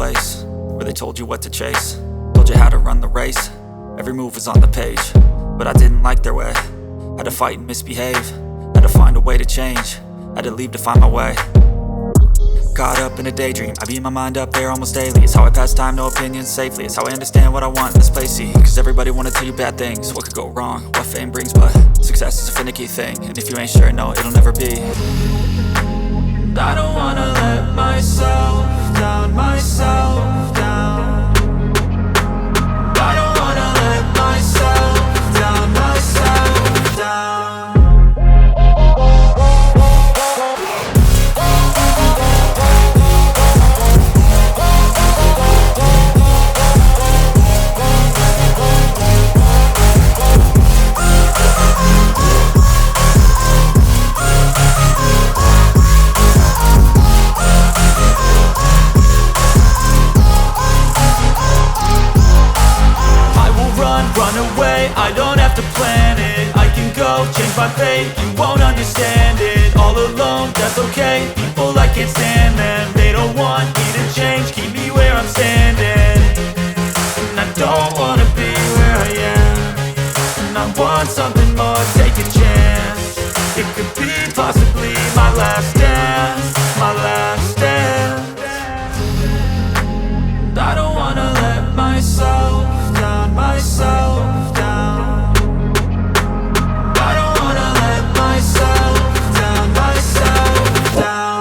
place where they told you what to chase, told you how to run the race. Every move was on the page, but I didn't like their way. Had to fight and misbehave, had to find a way to change, had to leave to find my way. Caught up in a daydream, I beat my mind up there almost daily. It's how I pass time, no opinions safely. It's how I understand what I want in this place, see. Cause everybody wanna tell you bad things, what could go wrong, what fame brings. But success is a finicky thing, and if you ain't sure, no, it'll never be. I don't wanna let myself down, myself down. I don't wanna let myself down, myself down. Run away, I don't have to plan it. I can go, change my fate, you won't understand it. All alone, that's okay, people I can't stand them. They don't want me to change, keep me where I'm standing. And I don't wanna be where I am, and I want something more, take a chance. It could be possibly my last dance, my last dance. I don't wanna let myself down, myself down. I don't wanna let myself down, myself down.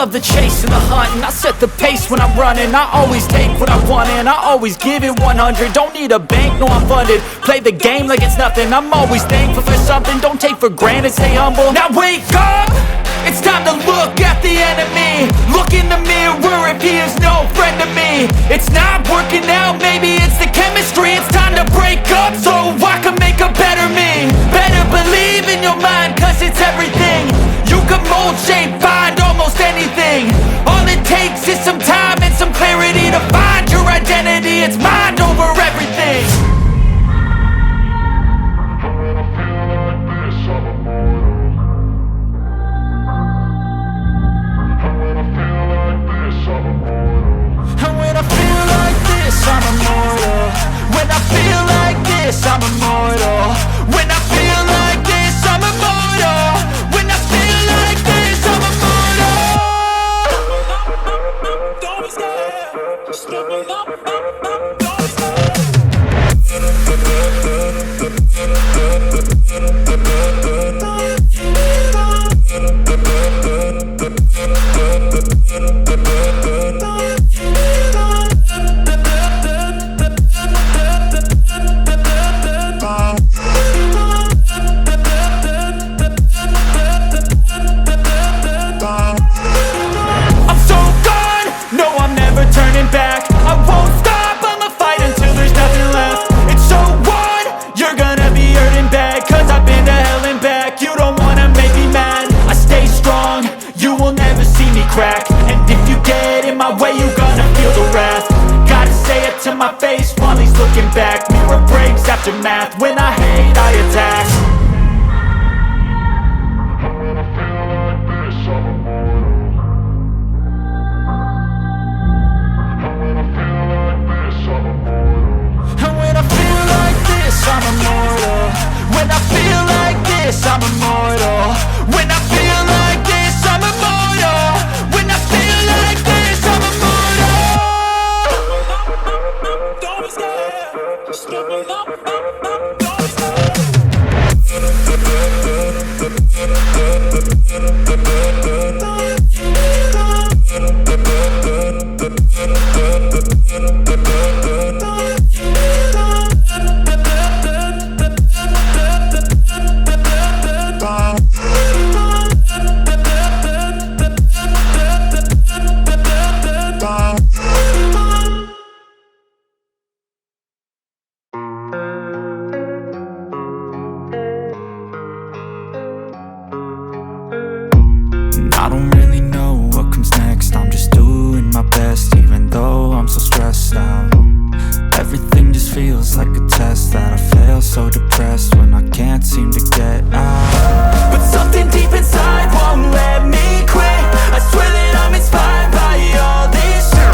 love the chase and the hunt, and I set the pace when I'm running. I always take what I want and I always give it 100. Don't need a bank, no I'm funded. Play the game like it's nothing. I'm always thankful for something. Don't take for granted, stay humble. Now wake up! It's time to look at the enemy. Look in the mirror if he is no friend to me. It's not working out, maybe it's the chemistry. It's time to break up so I can make a better me. Better believe in your mind, cause it's everything. You can mold, shape, find almost anything. All it takes is some time and some clarity to find your identity. It's mind over everything. I'm immortal. When I feel like this, I'm immortal. When I feel like this, I'm immortal. When I feel like this, I'm immortal. Don't be scared. Just level up. Don't be scared. Crack. And if you get in my way, you gonna feel the wrath. Gotta say it to my face while he's looking back. Mirror breaks after math. When I hate, I attack. When I feel like this, I'm immortal. When I feel like this, I'm immortal. When I feel like this, I'm immortal. When I feel like this, I'm immortal. When I feel like this, I'm immortal. When I feel like this, I'm immortal. Don't be scared. Just level up. Don't be scared. I don't really know what comes next. I'm just doing my best, even though I'm so stressed out. Everything just feels like a test that I fail, so depressed when I can't seem to get out. But something deep inside won't let me quit. I swear that I'm inspired by all this shit.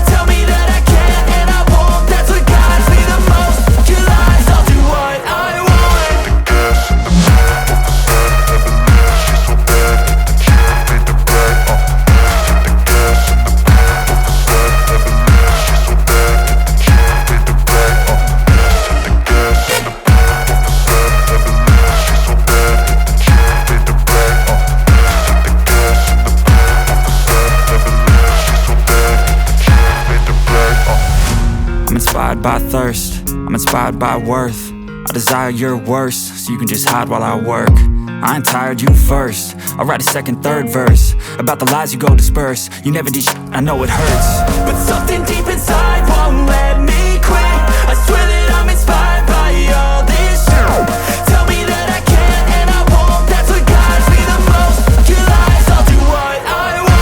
Tell me that I can't and I won't. That's what guides me the most. Your lies, I'll do what I want. Inspired by thirst, I'm inspired by worth. I desire your worst, so you can just hide while I work. I ain't tired, you first. I'll write a second, third verse about the lies you go disperse. You never did shit, I know it hurts. But something deep inside won't let me quit. I swear that I'm inspired by all this shit. Tell me that I can't and I won't. That's what guides me the most. Your lies, I'll do what I want.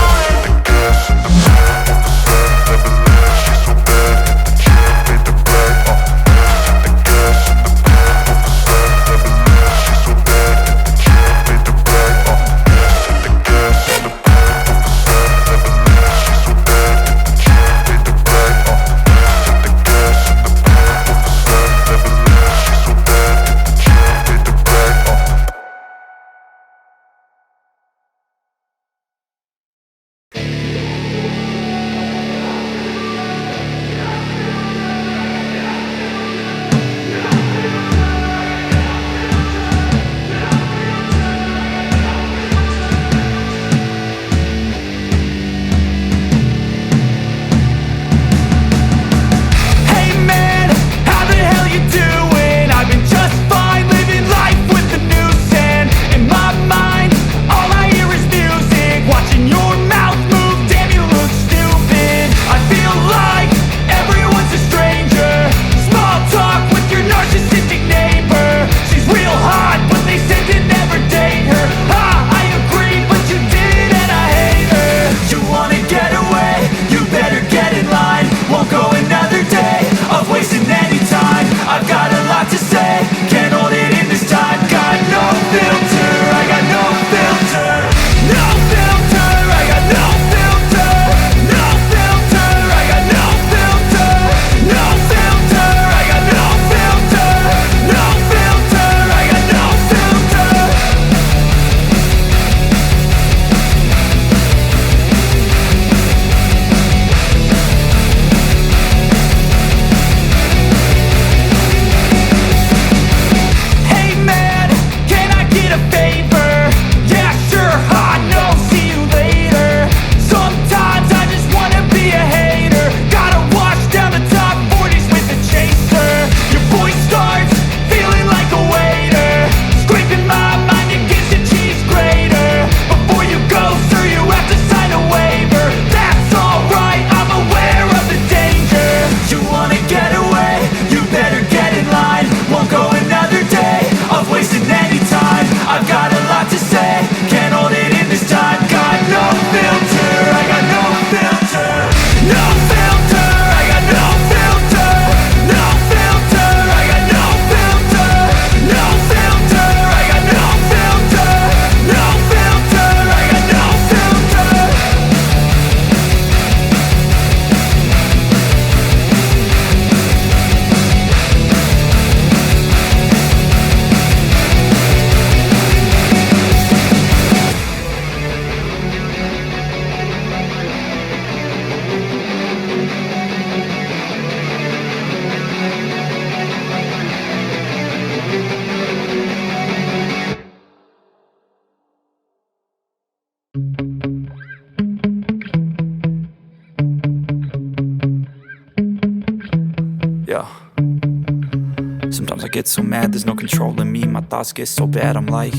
get so mad, there's no controlling me. My thoughts get so bad, I'm like,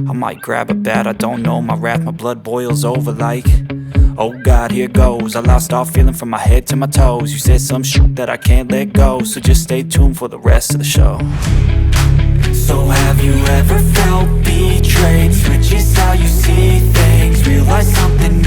I might grab a bat, I don't know. My wrath, my blood boils over like, oh God, here goes. I lost all feeling from my head to my toes. You said some shit that I can't let go, so just stay tuned for the rest of the show. So have you ever felt betrayed? Switches how you see things. Realize something